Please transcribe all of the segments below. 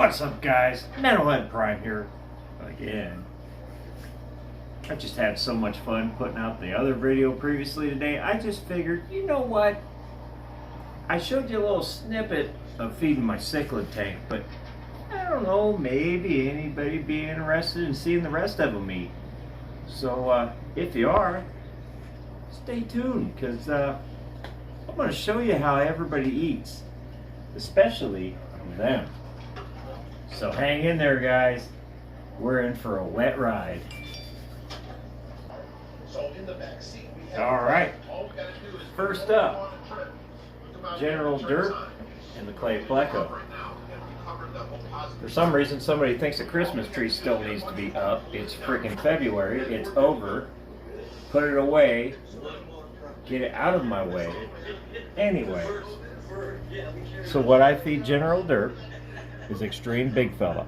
What's up, guys? Metalhead Prime here again. I just had so much fun putting out the other video previously today. I just figured, you know what? I showed you a little snippet of feeding my cichlid tank, but I don't know, maybe anybody be interested in seeing the rest of them eat. So if you are, stay tuned, because I'm going to show you how everybody eats, especially them. So hang in there, guys. We're in for a wet ride. All right. First up, General Derp and the clay pleco. For some reason, somebody thinks the Christmas tree still needs to be up. It's freaking February. It's over. Put it away. Get it out of my way. Anyway, so what I feed General Derp is extreme big fella.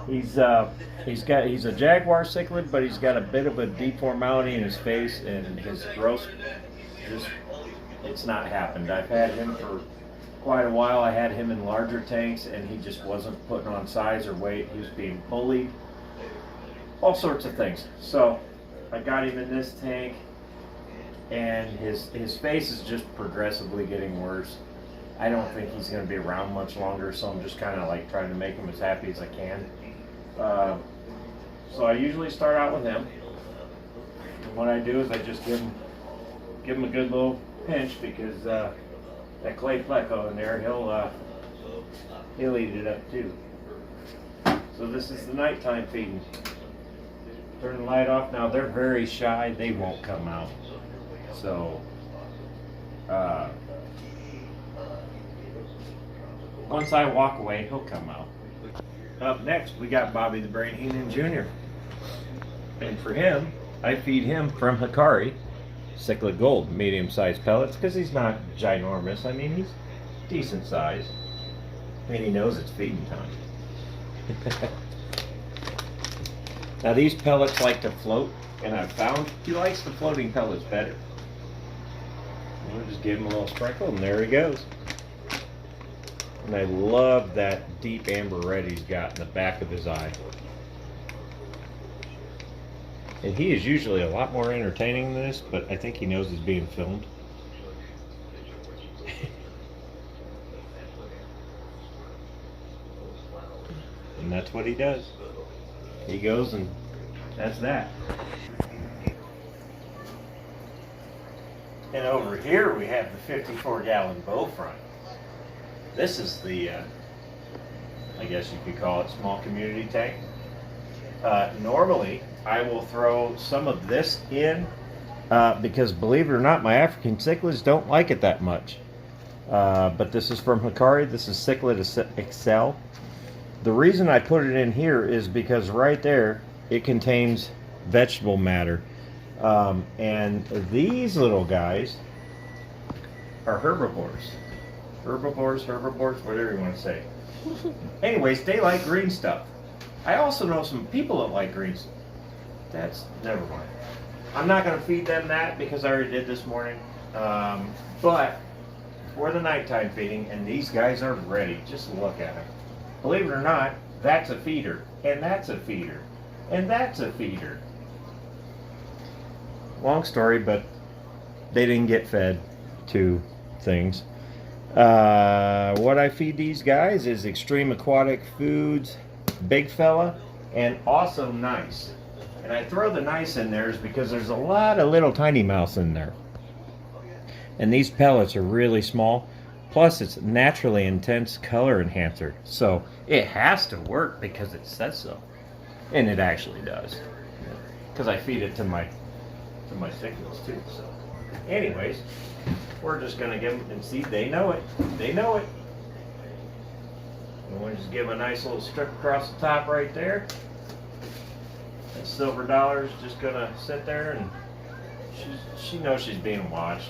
He's a jaguar cichlid, but he's got a bit of a deformality in his face, and his growth it's not happened. I've had him for quite a while. I had him in larger tanks, and he just wasn't putting on size or weight. He was being bullied, all sorts of things. So I got him in this tank, and his face is just progressively getting worse. I don't think he's going to be around much longer, so I'm just kind of like trying to make him as happy as I can. So I usually start out with him. And what I do is I just give him a good little pinch, because that clay pleco in there, he'll eat it up too. So this is the nighttime feeding. Turn the light off. Now they're very shy; they won't come out. So. Once I walk away, he'll come out. Up next, we got Bobby the Brain Heenan Jr. And for him, I feed him from Hikari Cichlid Gold, medium-sized pellets, because he's not ginormous. I mean, he's decent size. And he knows it's feeding time. Now these pellets like to float, and I've found he likes the floating pellets better. We'll just give him a little sprinkle, and there he goes. And I love that deep amber red he's got in the back of his eye. And he is usually a lot more entertaining than this, but I think he knows he's being filmed. And that's what he does. He goes, and that's that. And over here we have the 54-gallon bow front. This is the, I guess you could call it, small community tank. Normally, I will throw some of this in because, believe it or not, my African cichlids don't like it that much. But this is from Hikari. This is Cichlid Excel. The reason I put it in here is because right there, it contains vegetable matter. And these little guys are herbivores. Herbivores, whatever you want to say. Anyways, they like green stuff. I also know some people that like green stuff. That's, never mind. I'm not going to feed them that because I already did this morning. But for the nighttime feeding, and these guys are ready. Just look at them. Believe it or not, that's a feeder, and that's a feeder, and that's a feeder. Long story, but they didn't get fed to things. What I feed these guys is Extreme Aquatic Foods, big fella, and also nice. And I throw the nice in there is because there's a lot of little tiny mouths in there. And these pellets are really small. Plus, it's naturally intense color enhancer. So it has to work because it says so. And it actually does. Because I feed it to my cichlids too. So, anyways, we're just going to give them, and see, they know it. They know it. And we'll just give them a nice little strip across the top right there. That silver dollar is just going to sit there, and she knows she's being watched.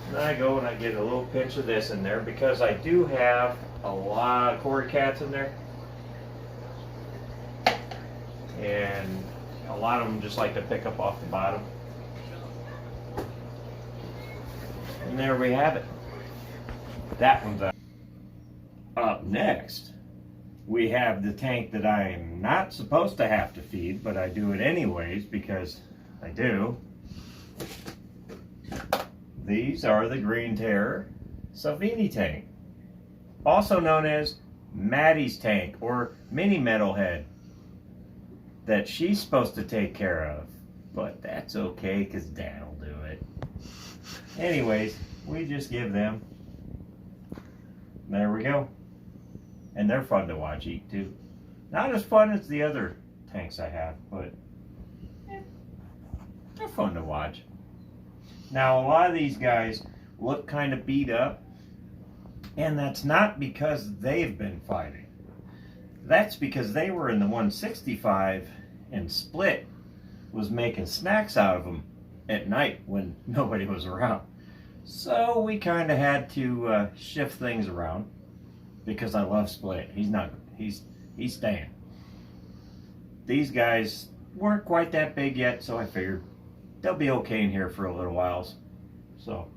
And I go and I get a little pinch of this in there because I do have a lot of cory cats in there. And a lot of them just like to pick up off the bottom. And there we have it. That one's out. Up next, we have the tank that I am not supposed to have to feed, but I do it anyways because I do. These are the Green Terror Salvini tank, also known as Maddie's tank or Mini Metalhead, that she's supposed to take care of, but that's okay because Dad will do it. Anyways, we just give them. There we go. And they're fun to watch eat too. Not as fun as the other tanks I have, but they're fun to watch. Now, a lot of these guys look kind of beat up, and that's not because they've been fighting. That's because they were in the 165 and Split was making snacks out of them at night when nobody was around. So we kind of had to shift things around because I love Split. He's staying. These guys weren't quite that big yet, so I figured they'll be okay in here for a little while. So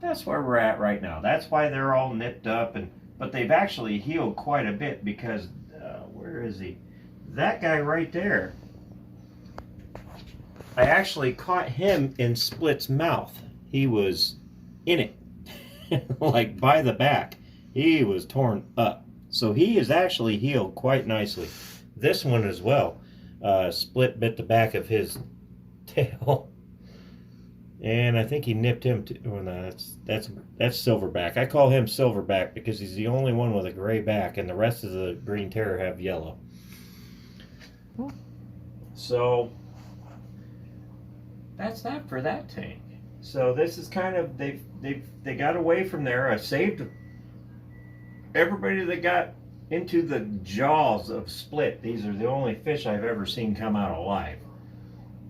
that's where we're at right now. That's why they're all nipped up, but they've actually healed quite a bit because where is he? That guy right there. I actually caught him in Split's mouth. He was in it, like by the back. He was torn up. So he is actually healed quite nicely. This one as well. Split bit the back of his tail. And I think he nipped him too. Oh, no, that's Silverback. I call him Silverback because he's the only one with a gray back, and the rest of the Green Terror have yellow. So that's that for that tank. So this is kind of they got away from there. I saved everybody that got into the jaws of Split. These are the only fish I've ever seen come out alive.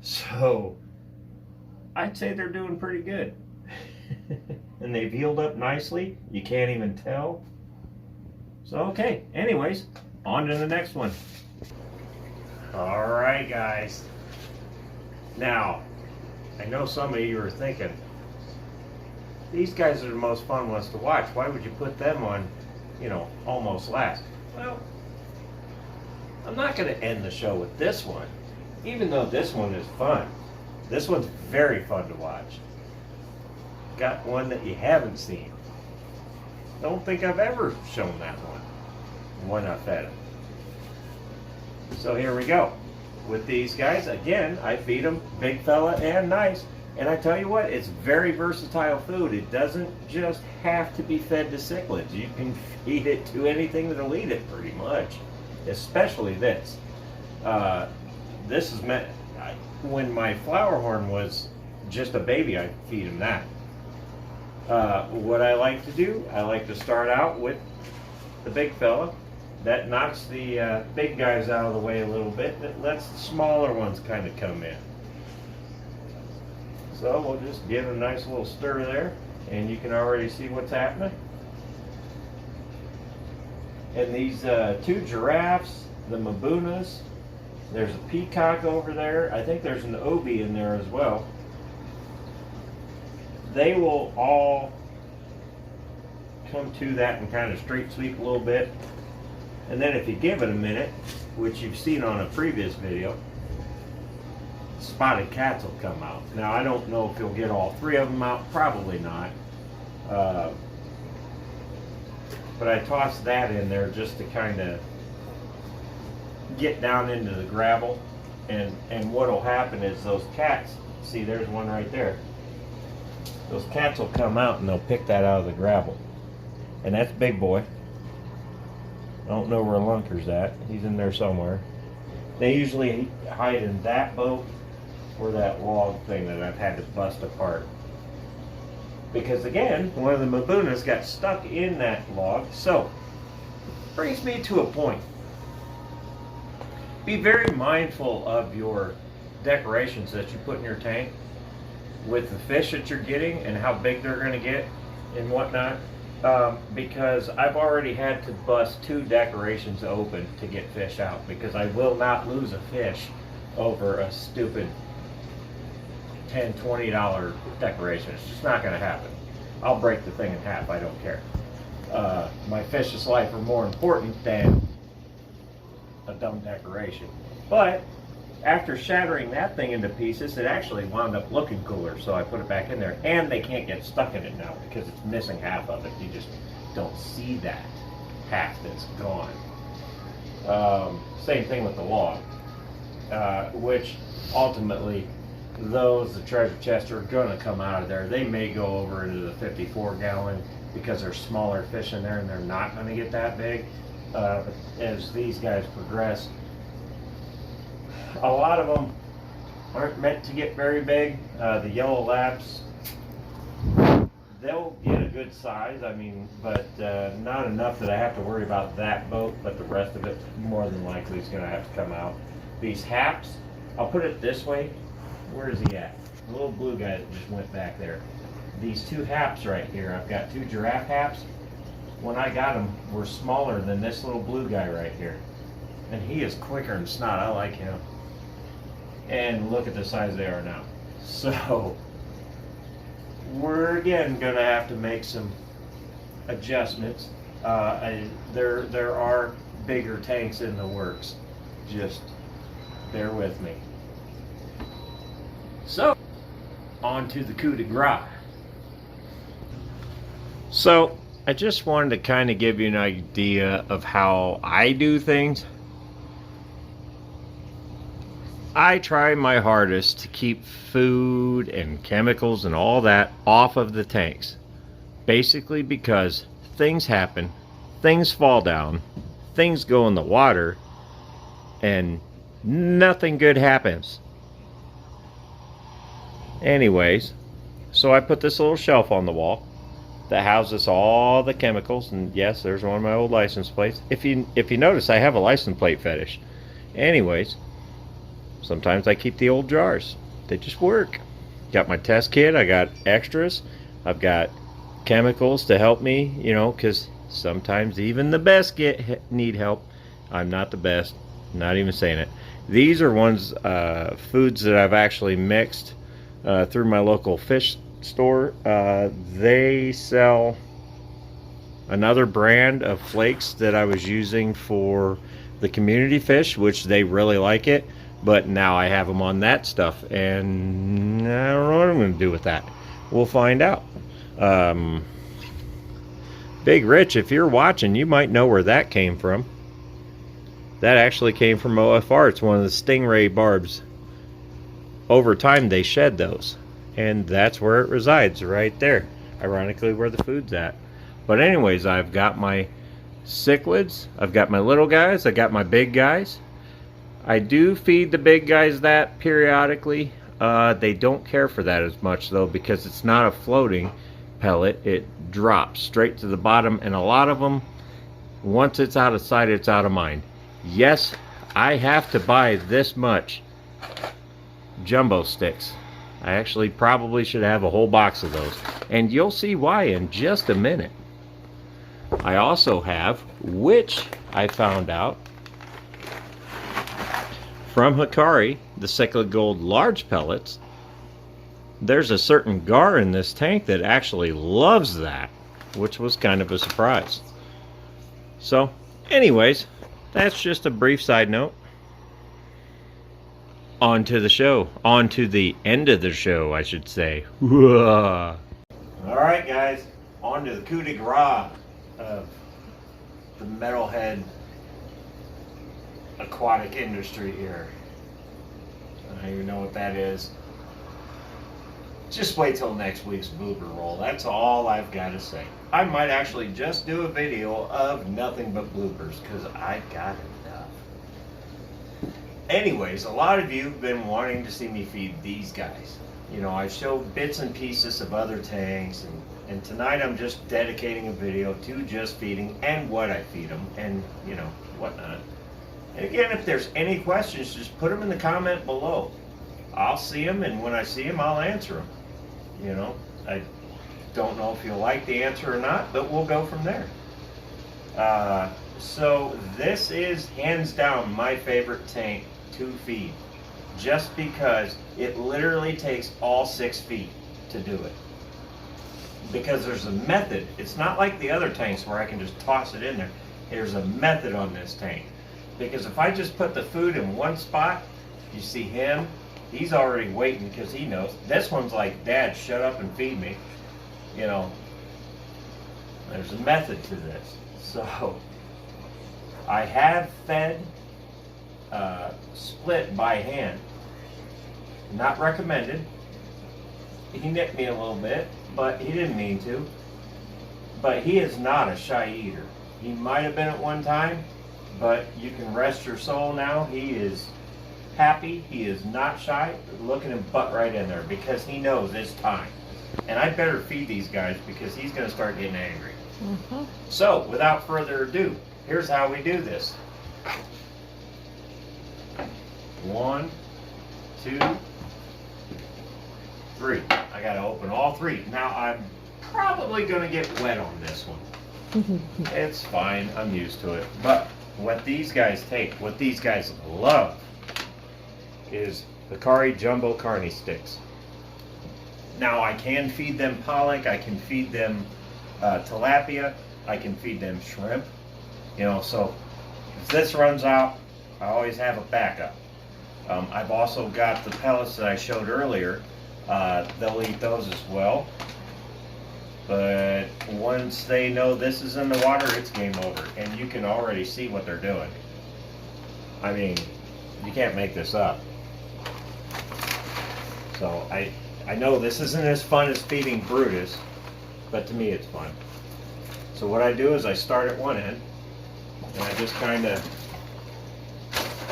So I'd say they're doing pretty good. And they've healed up nicely. You can't even tell. So okay, anyways, on to the next one. Alright guys. Now, I know some of you are thinking, these guys are the most fun ones to watch. Why would you put them on, almost last? Well, I'm not going to end the show with this one, even though this one is fun. This one's very fun to watch. Got one that you haven't seen. Don't think I've ever shown that one when I fed him. So here we go. With these guys, again, I feed them big fella and nice. And I tell you what, it's very versatile food. It doesn't just have to be fed to cichlids. You can feed it to anything that'll eat it pretty much. Especially this. This is meant, when my flower horn was just a baby, I'd feed him that. What I like to do, I like to start out with the big fella. That knocks the big guys out of the way a little bit. That lets the smaller ones kind of come in. So we'll just give it a nice little stir there, and you can already see what's happening. And these two giraffes, the Mabunas, there's a peacock over there. I think there's an Obi in there as well. They will all come to that and kind of straight sweep a little bit. And then if you give it a minute, which you've seen on a previous video, spotted cats will come out. Now I don't know if you'll get all three of them out, probably not. But I tossed that in there just to kind of get down into the gravel. And what will happen is those cats, see there's one right there. Those cats will come out and they'll pick that out of the gravel. And that's Big Boy. I don't know where Lunker's at. He's in there somewhere. They usually hide in that boat or that log thing that I've had to bust apart. Because again, one of the Mabunas got stuck in that log. So, brings me to a point. Be very mindful of your decorations that you put in your tank with the fish that you're getting and how big they're going to get and whatnot. Because I've already had to bust 2 decorations open to get fish out, because I will not lose a fish over a stupid $10, $20 decoration. It's just not going to happen. I'll break the thing in half. I don't care. my fish's life are more important than a dumb decoration. But after shattering that thing into pieces, it actually wound up looking cooler, so I put it back in there. And they can't get stuck in it now because it's missing half of it. You just don't see that half that's gone. Same thing with the log, which ultimately the treasure chests are going to come out of there. They may go over into the 54 gallon because there's smaller fish in there and they're not going to get that big. But as these guys progress, a lot of them aren't meant to get very big. The yellow laps, they'll get a good size, I mean, but not enough that I have to worry about that boat, but the rest of it more than likely is going to have to come out. These haps, I'll put it this way. Where is he at? The little blue guy that just went back there. These two haps right here, I've got two giraffe haps. When I got them, were smaller than this little blue guy right here. And he is quicker than snot. I like him. And look at the size they are now. So we're again going to have to make some adjustments. There are bigger tanks in the works. Just bear with me. So, on to the Coup de Grace. So, I just wanted to kind of give you an idea of how I do things. I try my hardest to keep food and chemicals and all that off of the tanks. Basically because things happen, things fall down, things go in the water, and nothing good happens. Anyways, so I put this little shelf on the wall that houses all the chemicals, and yes, there's one of my old license plates. If you notice, I have a license plate fetish. Anyways, sometimes I keep the old jars. They just work. Got my test kit, I got extras, I've got chemicals to help me, you know, because sometimes even the best need help. I'm not the best, not even saying it. These are ones, foods that I've actually mixed through my local fish store. They sell another brand of flakes that I was using for the community fish, which they really like it, but now I have them on that stuff, and I don't know what I'm going to do with that. We'll find out. Big Rich, if you're watching, you might know where that came from. That actually came from OFR. It's one of the stingray barbs. Over time they shed those, and that's where it resides, right there, ironically where the food's at. But anyways, I've got my cichlids, I've got my little guys, I got my big guys. I do feed the big guys that periodically. They don't care for that as much though, because it's not a floating pellet. It drops straight to the bottom, and a lot of them, once it's out of sight, it's out of mind. Yes, I have to buy this much jumbo sticks. I actually probably should have a whole box of those, and you'll see why in just a minute. I also have, which I found out from Hikari, the Cichlid Gold large pellets. There's a certain gar in this tank that actually loves that, which was kind of a surprise. So anyways, that's just a brief side note. On to the show. On to the end of the show, I should say. Alright guys, on to the coup de grace of the metalhead aquatic industry here. I don't even know what that is. Just wait till next week's blooper roll. That's all I've got to say. I might actually just do a video of nothing but bloopers, because I've got enough. Anyways, a lot of you have been wanting to see me feed these guys. You know, I showed bits and pieces of other tanks, and tonight I'm just dedicating a video to just feeding and what I feed them, and you know, whatnot. And again, if there's any questions, just put them in the comment below. I'll see them, and when I see them, I'll answer them. You know, I don't know if you'll like the answer or not, but we'll go from there. So this is hands down my favorite tank to feed, just because it literally takes all 6 feet to do it. because there's a method. It's not like the other tanks where I can just toss it in there. There's a method on this tank. Because if I just put the food in one spot, you see him, he's already waiting because he knows. This one's like, Dad, shut up and feed me. You know, there's a method to this. So, I have fed Split by hand. Not recommended. He nipped me a little bit, but he didn't mean to. But he is not a shy eater. He might have been at one time, but you can rest your soul now. He is happy. He is not shy. Looking him butt right in there because he knows it's time. And I better feed these guys because he's going to start getting angry. Mm-hmm. So, without further ado, here's how we do this. 1, 2, 3. I got to open all 3. Now, I'm probably going to get wet on this one. It's fine. I'm used to it. But what these guys take, what these guys love, is Hikari Jumbo Carne Sticks. Now, I can feed them pollock. I can feed them tilapia. I can feed them shrimp. You know, so if this runs out, I always have a backup. I've also got the pellets that I showed earlier. They'll eat those as well. But once they know this is in the water, it's game over. And you can already see what they're doing. I mean, you can't make this up. So I know this isn't as fun as feeding Brutus, but to me it's fun. So what I do is I start at one end, and I just kind of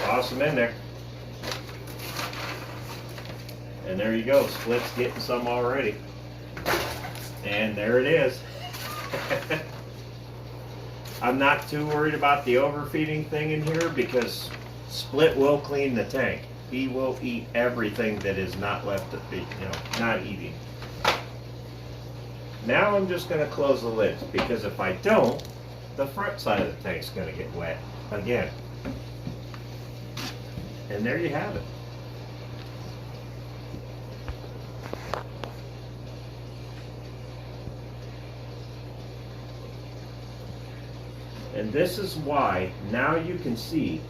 toss them in there. And there you go, Split's getting some already. And there it is. I'm not too worried about the overfeeding thing in here because Split will clean the tank. He will eat everything that is not left to feed, you know, not eating. Now I'm just going to close the lids because if I don't, the front side of the tank's going to get wet again. And there you have it. And this is why now you can see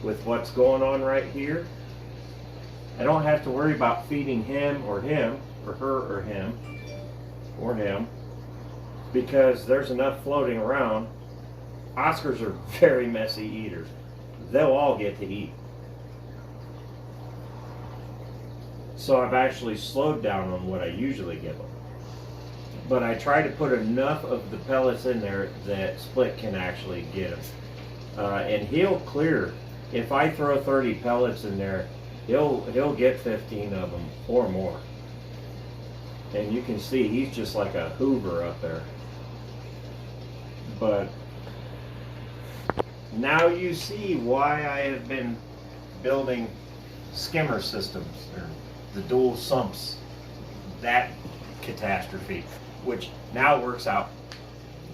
with what's going on right here, I don't have to worry about feeding him or her or him or him because there's enough floating around. Oscars are very messy eaters. They'll all get to eat. So I've actually slowed down on what I usually give them. But I try to put enough of the pellets in there that Split can actually get them. And he'll clear. If I throw 30 pellets in there, he'll get 15 of them or more. And you can see he's just like a Hoover up there. But now you see why I have been building skimmer systems, or the dual sumps, that catastrophe, which now works out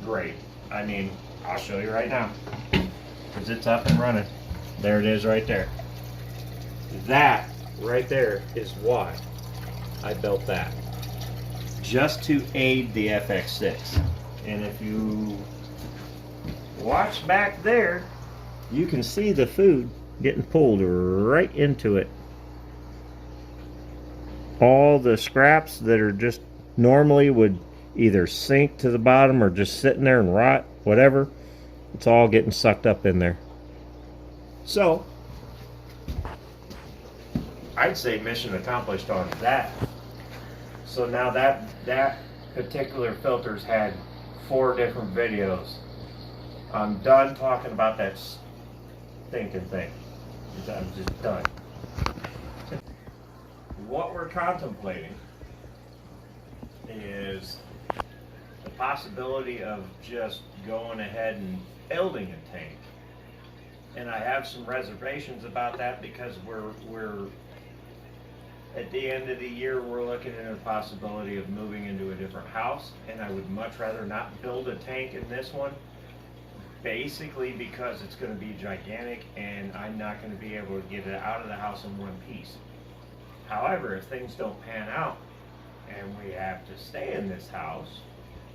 great. I mean, I'll show you right now, because it's up and running. There it is right there. That right there is why I built that. Just to aid the FX6. And if you watch back there, you can see the food getting pulled right into it. All the scraps that are just normally would either sink to the bottom or just sitting there and rot, whatever, it's all getting sucked up in there. So, I'd say mission accomplished on that. So now that particular filter's had 4 different videos. I'm done talking about that stinking thing. I'm just done. What we're contemplating is the possibility of just going ahead and building a tank. And I have some reservations about that because we're at the end of the year, we're looking at a possibility of moving into a different house, and I would much rather not build a tank in this one, basically because it's going to be gigantic and I'm not going to be able to get it out of the house in one piece. However, if things don't pan out, and we have to stay in this house,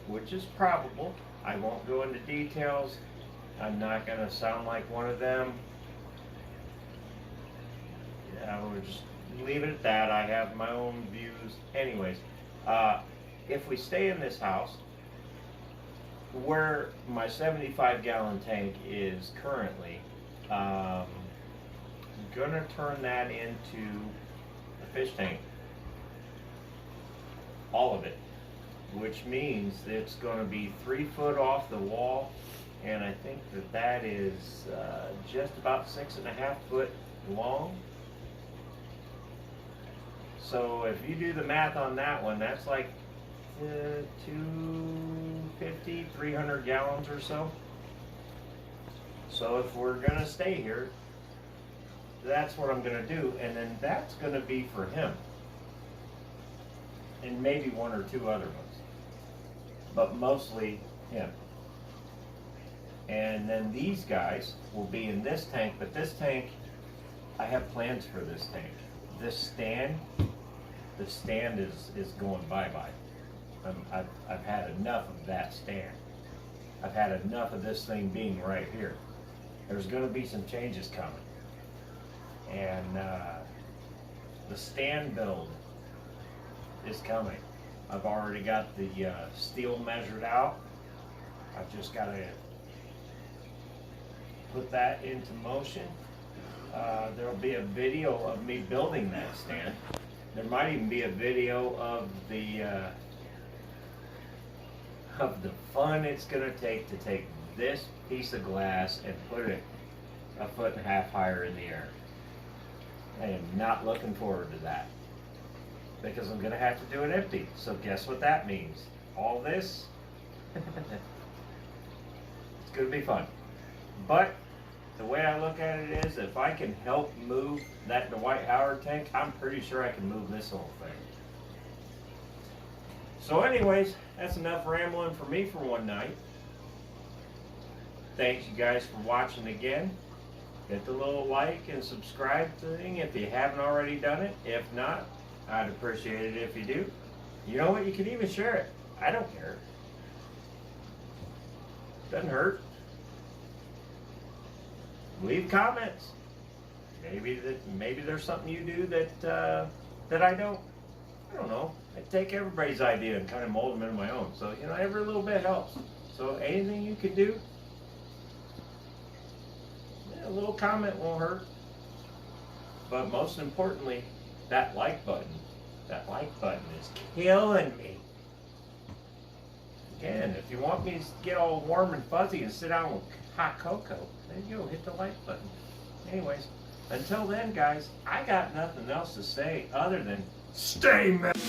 which is probable. I won't go into details. I'm not going to sound like one of them. We'll just leave it at that. I have my own views. Anyways, if we stay in this house, where my 75-gallon tank is currently, I'm going to turn that into a fish tank. All of it. Which means it's going to be 3 foot off the wall, and I think that is just about 6.5 foot long. So if you do the math on that one, that's like 250, 300 gallons or so. So if we're going to stay here, that's what I'm going to do, and then that's going to be for him. And maybe 1 or 2 other ones. But mostly him. And then these guys will be in this tank, but this tank, I have plans for this tank. This stand, the stand is going bye-bye. I've had enough of that stand. I've had enough of this thing being right here. There's going to be some changes coming. And the stand build is coming. I've already got the steel measured out. I've just got to put that into motion. There'll be a video of me building that stand. There might even be a video of the fun it's going to take this piece of glass and put it 1.5 foot higher in the air. I am not looking forward to that, because I'm going to have to do it empty. So guess what that means? All this, it's going to be fun. But the way I look at it is, if I can help move that Dwight Howard tank, I'm pretty sure I can move this whole thing. So anyways, that's enough rambling for me for one night. Thanks you guys for watching again. Hit the little like and subscribe thing if you haven't already done it. If not, I'd appreciate it if you do. You know what? You can even share it. I don't care. Doesn't hurt. Leave comments. Maybe there's something you do that I don't. I don't know. I take everybody's idea and kind of mold them into my own. So every little bit helps. So anything you can do, a little comment won't hurt. But most importantly, that like button. That like button is killing me. Again, if you want me to get all warm and fuzzy and sit down with hot cocoa, there you go, hit the like button. Anyways, until then, guys, I got nothing else to say other than stay metal.